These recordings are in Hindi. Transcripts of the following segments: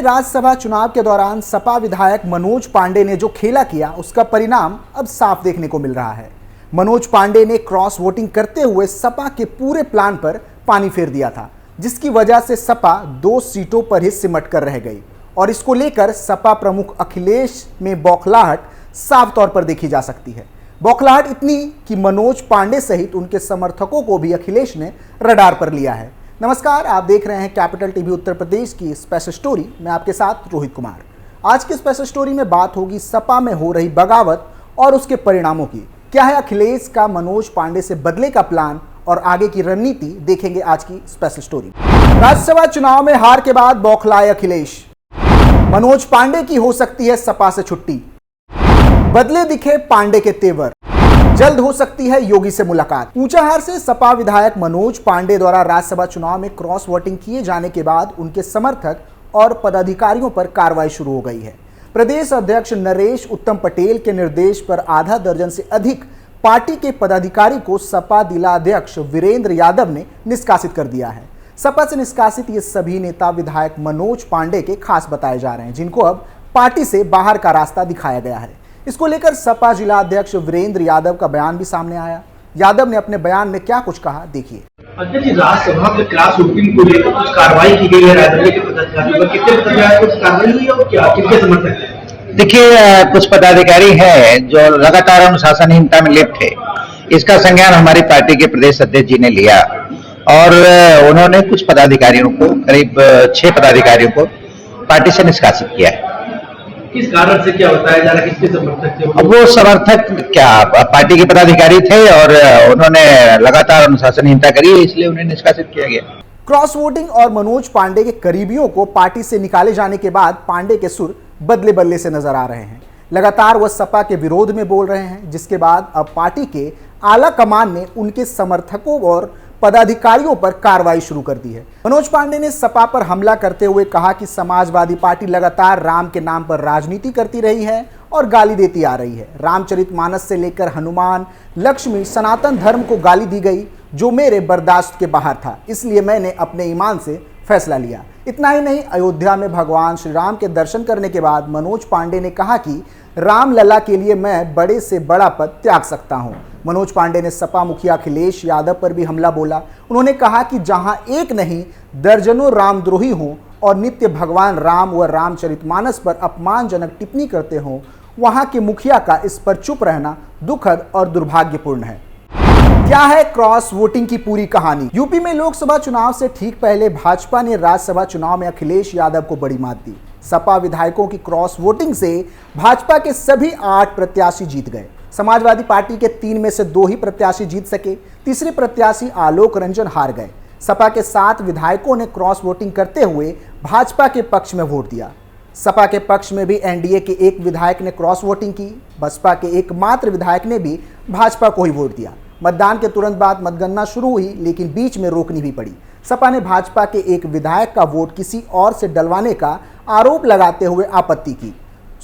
राज्यसभा चुनाव के दौरान सपा विधायक मनोज पांडे ने जो खेला किया उसका परिणाम अब साफ देखने को मिल रहा है। मनोज पांडे ने क्रॉस वोटिंग करते हुए सपा के पूरे प्लान पर पानी फेर दिया था, जिसकी वजह से सपा 2 सीटों पर ही सिमट कर रह गई और इसको लेकर सपा प्रमुख अखिलेश में बौखलाहट साफ तौर पर देखी जा सकती है। बौखलाहट इतनी कि मनोज पांडे सहित उनके समर्थकों को भी अखिलेश ने रडार पर लिया है। नमस्कार, आप देख रहे हैं कैपिटल टीवी उत्तर प्रदेश की स्पेशल स्टोरी। मैं आपके साथ रोहित कुमार। आज की स्पेशल स्टोरी में बात होगी सपा में हो रही बगावत और उसके परिणामों की। क्या है अखिलेश का मनोज पांडे से बदले का प्लान और आगे की रणनीति, देखेंगे आज की स्पेशल स्टोरी। राज्यसभा चुनाव में हार के बाद बौखलाए अखिलेश। मनोज पांडे की हो सकती है सपा से छुट्टी। बदले दिखे पांडे के तेवर। जल्द हो सकती है योगी से मुलाकात। ऊंचाहार से सपा विधायक मनोज पांडे द्वारा राज्यसभा चुनाव में क्रॉस वोटिंग किए जाने के बाद उनके समर्थक और पदाधिकारियों पर कार्रवाई शुरू हो गई है। प्रदेश अध्यक्ष नरेश उत्तम पटेल के निर्देश पर आधा दर्जन से अधिक पार्टी के पदाधिकारी को सपा जिला अध्यक्ष वीरेंद्र यादव ने निष्कासित कर दिया है। सपा से निष्कासित ये सभी नेता विधायक मनोज पांडे के खास बताए जा रहे हैं, जिनको अब पार्टी से बाहर का रास्ता दिखाया गया है। इसको लेकर सपा जिला अध्यक्ष वीरेंद्र यादव का बयान भी सामने आया। यादव ने अपने बयान में क्या कुछ कहा, देखिए। अध्यक्ष जी, राज्यसभा में क्रॉस वोटिंग को लेकर कुछ कार्रवाई की गई है राजनीति के पदाधिकारियों पर, कितने पदाधिकारी कुछ कार्रवाई हुई है और क्या कितने समर्थक हैं? देखिए, कुछ पदाधिकारी हैं जो लगातार अनुशासनहीनता में लिप्त थे। इसका संज्ञान हमारी पार्टी के प्रदेश अध्यक्ष जी ने लिया और उन्होंने कुछ पदाधिकारियों को, करीब 6 पदाधिकारियों को पार्टी से निष्कासित किया है। किस कारण से, क्या बताया जा रहा है, किसके समर्थक थे? अब वो समर्थक क्या पार्टी के पदाधिकारी थे और उन्होंने लगातार अनुशासनहीनता करी, इसलिए उन्हें निष्कासित किया गया। क्रॉस वोटिंग और मनोज पांडे के करीबियों को पार्टी से निकाले जाने के बाद पांडे के सुर बदले बदले से नजर आ रहे हैं। लगातार वह सपा के विरोध में बोल रहे हैं, जिसके बाद अब पार्टी के आला कमान ने उनके समर्थकों और पदाधिकारियों पर कार्रवाई शुरू कर दी है। मनोज पांडे ने सपा पर हमला करते हुए कहा कि समाजवादी पार्टी लगातार राम के नाम पर राजनीति करती रही है और गाली देती आ रही है। रामचरितमानस से लेकर हनुमान, लक्ष्मी, सनातन धर्म को गाली दी गई, जो मेरे बर्दाश्त के बाहर था, इसलिए मैंने अपने ईमान से फैसला लिया। इतना ही नहीं, अयोध्या में भगवान श्री राम के दर्शन करने के बाद मनोज पांडे ने कहा कि राम लला के लिए मैं बड़े से बड़ा पद त्याग सकता हूं। मनोज पांडे ने सपा मुखिया अखिलेश यादव पर भी हमला बोला। उन्होंने कहा कि जहां एक नहीं दर्जनों रामद्रोही हों और नित्य भगवान राम व रामचरितमानस पर अपमानजनक टिप्पणी करते हों, वहां के मुखिया का इस पर चुप रहना दुखद और दुर्भाग्यपूर्ण है। क्या है क्रॉस वोटिंग की पूरी कहानी? यूपी में लोकसभा चुनाव से ठीक पहले भाजपा ने राज्यसभा चुनाव में अखिलेश यादव को बड़ी मात दी। सपा विधायकों की क्रॉस वोटिंग से भाजपा के सभी 8 प्रत्याशी जीत गए। समाजवादी पार्टी के 3 में से 2 ही प्रत्याशी जीत सके। तीसरे प्रत्याशी आलोक रंजन हार गए। सपा के 7 विधायकों ने क्रॉस वोटिंग करते हुए भाजपा के पक्ष में वोट दिया। सपा के पक्ष में भी एनडीए के 1 विधायक ने क्रॉस वोटिंग की। बसपा के एकमात्र विधायक ने भी भाजपा को ही वोट दिया। मतदान के तुरंत बाद मतगणना शुरू हुई, लेकिन बीच में रोकनी भी पड़ी। सपा ने भाजपा के 1 विधायक का वोट किसी और से डलवाने का आरोप लगाते हुए आपत्ति की।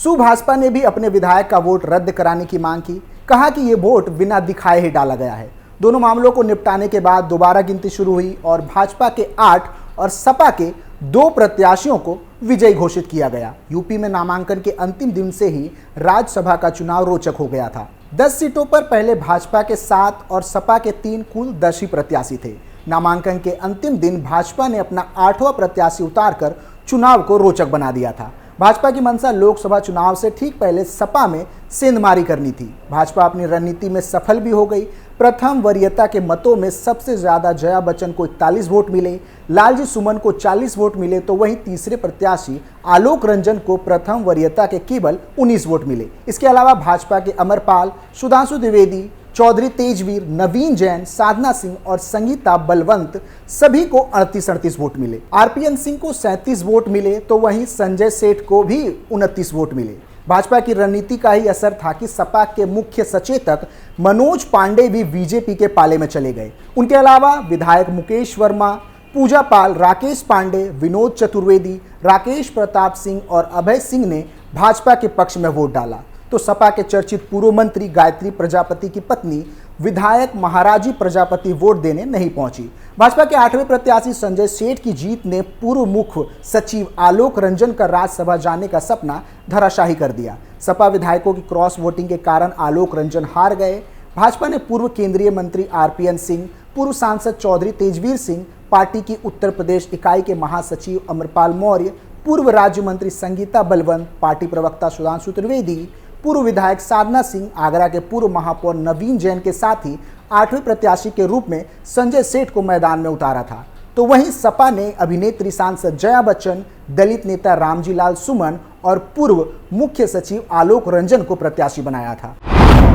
भाजपा ने भी अपने विधायक का वोट रद्द कराने की मांग की। कहा कि यह वोट बिना दिखाए ही डाला गया है। दोनों मामलों को निपटाने के बाद दोबारा गिनती शुरू हुई और भाजपा के 8 और सपा के 2 प्रत्याशियों को विजयी घोषित किया गया। यूपी में नामांकन के अंतिम दिन से ही राज्यसभा का चुनाव रोचक हो गया था। 10 सीटों पर पहले भाजपा के 7 और सपा के 3 कुल 10 ही प्रत्याशी थे। नामांकन के अंतिम दिन भाजपा ने अपना 8वां प्रत्याशी उतारकर चुनाव को रोचक बना दिया था। भाजपा की मंशा लोकसभा चुनाव से ठीक पहले सपा में सेंधमारी करनी थी। भाजपा अपनी रणनीति में सफल भी हो गई। प्रथम वरीयता के मतों में सबसे ज्यादा जया बच्चन को 41 वोट मिले, लालजी सुमन को 40 वोट मिले, तो वहीं तीसरे प्रत्याशी आलोक रंजन को प्रथम वरीयता के केवल 19 वोट मिले। इसके अलावा भाजपा के अमरपाल, सुधांशु द्विवेदी, चौधरी तेजवीर, नवीन जैन, साधना सिंह और संगीता बलवंत सभी को 38 वोट मिले। आरपीएन सिंह को 37 वोट मिले, तो वहीं संजय सेठ को भी 29 वोट मिले। भाजपा की रणनीति का ही असर था कि सपा के मुख्य सचेतक मनोज पांडे भी बीजेपी के पाले में चले गए। उनके अलावा विधायक मुकेश वर्मा, पूजा पाल, राकेश पांडे, विनोद चतुर्वेदी, राकेश प्रताप सिंह और अभय सिंह ने भाजपा के पक्ष में वोट डाला। तो सपा के चर्चित पूर्व मंत्री गायत्री प्रजापति की पत्नी विधायक महाराजी प्रजापति वोट देने नहीं पहुंची। भाजपा के 8वें प्रत्याशी संजय सेठ की जीत ने पूर्व मुख्य सचिव आलोक रंजन का राज्यसभा जाने का सपना धराशायी कर दिया। सपा विधायकों की क्रॉस वोटिंग के कारण आलोक रंजन हार गए। भाजपा ने पूर्व केंद्रीय मंत्री आरपीएन सिंह, पूर्व सांसद चौधरी तेजवीर सिंह, पार्टी की उत्तर प्रदेश इकाई के महासचिव अमरपाल मौर्य, पूर्व राज्य मंत्री संगीता बलवंत, पार्टी प्रवक्ता सुधांशु त्रिवेदी, पूर्व विधायक साधना सिंह, आगरा के पूर्व महापौर नवीन जैन के साथ ही 8वें प्रत्याशी के रूप में संजय सेठ को मैदान में उतारा था। तो वहीं सपा ने अभिनेत्री सांसद जया बच्चन, दलित नेता रामजी लाल सुमन और पूर्व मुख्य सचिव आलोक रंजन को प्रत्याशी बनाया था।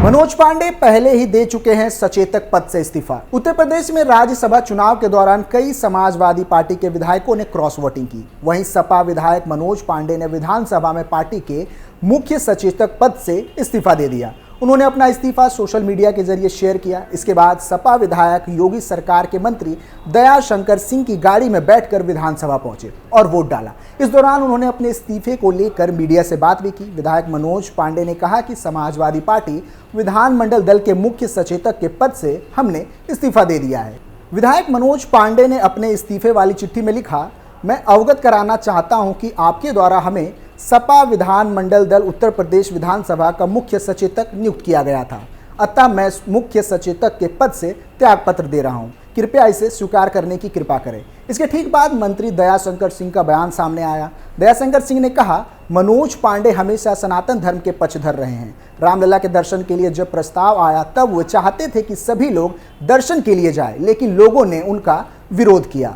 मनोज पांडे पहले ही दे चुके हैं सचेतक पद से इस्तीफा। उत्तर प्रदेश में राज्यसभा चुनाव के दौरान कई समाजवादी पार्टी के विधायकों ने क्रॉस वोटिंग की। वहीं सपा विधायक मनोज पांडे ने विधानसभा में पार्टी के मुख्य सचेतक पद से इस्तीफा दे दिया। उन्होंने अपना इस्तीफा सोशल मीडिया के जरिए शेयर किया। इसके बाद सपा विधायक योगी सरकार के मंत्री दयाशंकर सिंह की गाड़ी में बैठकर विधानसभा पहुंचे और वोट डाला। इस दौरान उन्होंने अपने इस्तीफे को लेकर मीडिया से बात भी की। विधायक मनोज पांडे ने कहा कि समाजवादी पार्टी विधानमंडल दल के मुख्य सचेतक के पद से हमने इस्तीफा दे दिया है। विधायक मनोज पांडे ने अपने इस्तीफे वाली चिट्ठी में लिखा, मैं अवगत कराना चाहता हूं कि आपके द्वारा हमें सपा विधानमंडल दल उत्तर प्रदेश विधानसभा का मुख्य सचेतक नियुक्त किया गया था, अतः मैं मुख्य सचेतक के पद से त्यागपत्र दे रहा हूं। कृपया इसे स्वीकार करने की कृपा करें। इसके ठीक बाद मंत्री दयाशंकर सिंह का बयान सामने आया। दयाशंकर सिंह ने कहा, मनोज पांडे हमेशा सनातन धर्म के पक्षधर रहे हैं। रामलला के दर्शन के लिए जब प्रस्ताव आया तब वो चाहते थे कि सभी लोग दर्शन के लिए जाएं, लेकिन लोगों ने उनका विरोध किया।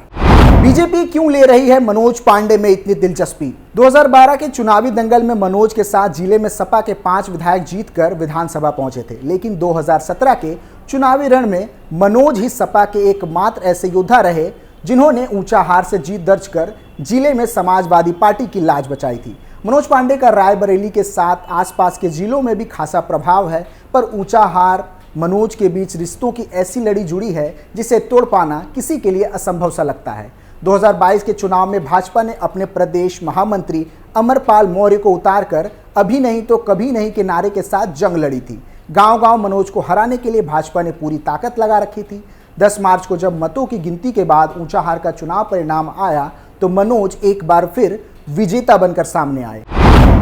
बीजेपी क्यों ले रही है मनोज पांडे में इतनी दिलचस्पी? 2012 के चुनावी दंगल में मनोज के साथ जिले में सपा के 5 विधायक जीतकर विधानसभा पहुंचे थे, लेकिन 2017 के चुनावी रण में मनोज ही सपा के एकमात्र ऐसे योद्धा रहे जिन्होंने ऊंचाहार से जीत दर्ज कर जिले में समाजवादी पार्टी की लाज बचाई थी। मनोज पांडे का रायबरेली के साथ आसपास के जिलों में भी खासा प्रभाव है, पर ऊंचाहार मनोज के बीच रिश्तों की ऐसी लड़ी जुड़ी है जिसे तोड़ पाना किसी के लिए असंभव सा लगता है। 2022 के चुनाव में भाजपा ने अपने प्रदेश महामंत्री अमरपाल मौर्य को उतारकर अभी नहीं तो कभी नहीं के नारे के साथ जंग लड़ी थी। गांव-गांव मनोज को हराने के लिए भाजपा ने पूरी ताकत लगा रखी थी। 10 मार्च को जब मतों की गिनती के बाद ऊंचाहार का चुनाव परिणाम आया तो मनोज एक बार फिर विजेता बनकर सामने आए।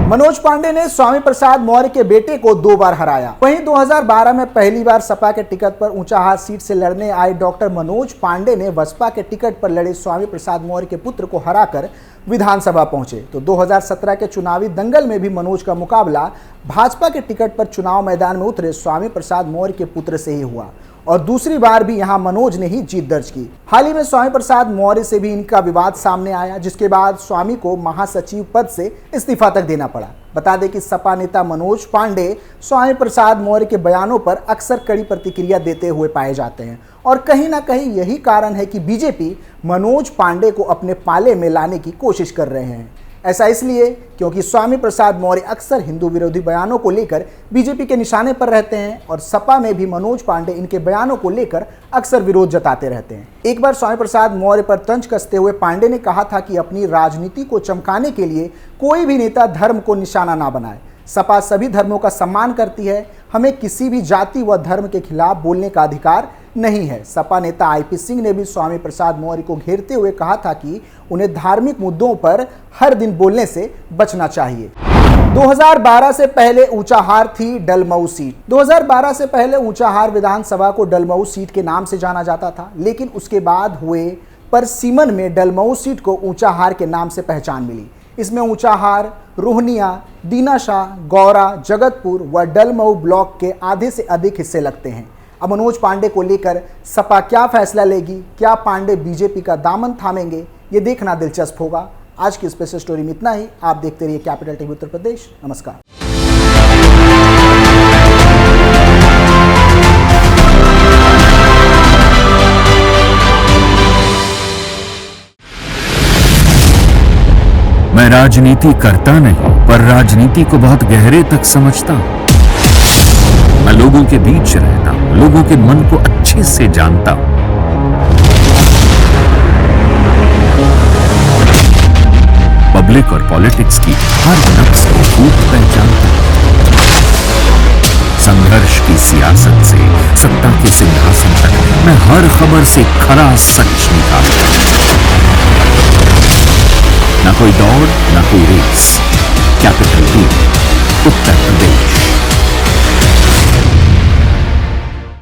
मनोज पांडे ने स्वामी प्रसाद मौर्य के बेटे को 2 बार हराया। वहीं 2012 में पहली बार सपा के टिकट पर ऊंचाहार सीट से लड़ने आए डॉक्टर मनोज पांडे ने बसपा के टिकट पर लड़े स्वामी प्रसाद मौर्य के पुत्र को हराकर विधानसभा पहुंचे। तो 2017 के चुनावी दंगल में भी मनोज का मुकाबला भाजपा के टिकट पर चुनाव मैदान में उतरे स्वामी प्रसाद मौर्य के पुत्र से ही हुआ और दूसरी बार भी यहां मनोज ने ही जीत दर्ज की। हाल ही में स्वामी प्रसाद मौर्य से भी इनका विवाद सामने आया, जिसके बाद स्वामी को महासचिव पद से इस्तीफा तक देना पड़ा। बता दें कि सपा नेता मनोज पांडे स्वामी प्रसाद मौर्य के बयानों पर अक्सर कड़ी प्रतिक्रिया देते हुए पाए जाते हैं और कहीं ना कहीं यही कारण है कि बीजेपी मनोज पांडे को अपने पाले में लाने की कोशिश कर रहे हैं। ऐसा इसलिए क्योंकि स्वामी प्रसाद मौर्य अक्सर हिंदू विरोधी बयानों को लेकर बीजेपी के निशाने पर रहते हैं और सपा में भी मनोज पांडे इनके बयानों को लेकर अक्सर विरोध जताते रहते हैं। एक बार स्वामी प्रसाद मौर्य पर तंज कसते हुए पांडे ने कहा था कि अपनी राजनीति को चमकाने के लिए कोई भी नेता धर्म को निशाना ना बनाए। सपा सभी धर्मों का सम्मान करती है, हमें किसी भी जाति व धर्म के खिलाफ बोलने का अधिकार नहीं है। सपा नेता आईपी सिंह ने भी स्वामी प्रसाद मौर्य को घेरते हुए कहा था कि उन्हें धार्मिक मुद्दों पर हर दिन बोलने से बचना चाहिए। 2012 से पहले ऊंचाहार थी डलमऊ सीट। 2012 से पहले ऊंचाहार विधानसभा को डलमऊ सीट के नाम से जाना जाता था, लेकिन उसके बाद हुए परसिमन में डलमऊ सीट को ऊंचाहार के नाम से पहचान मिली। इसमें ऊंचाहार, रोहनिया, दीनाशाह, गौरा, जगतपुर व डलमऊ ब्लॉक के आधे से अधिक हिस्से लगते हैं। अब मनोज पांडे को लेकर सपा क्या फैसला लेगी? क्या पांडे बीजेपी का दामन थामेंगे? ये देखना दिलचस्प होगा। आज की स्पेशल स्टोरी में इतना ही। आप देखते रहिए कैपिटल टीवी उत्तर प्रदेश। नमस्कार। मैं राजनीति करता नहीं, पर राजनीति को बहुत गहरे तक समझता हूं। मैं लोगों के बीच रहता हूं, लोगों के मन को अच्छे से जानता हूं। पब्लिक और पॉलिटिक्स की हर नक्श को खूब पहचानता हूं। संघर्ष की सियासत से सत्ता के सिंहासन तक मैं हर खबर से खरा सच निकालता हूं। ना कोई दौड़, ना कोई रेस। कैपिटल 2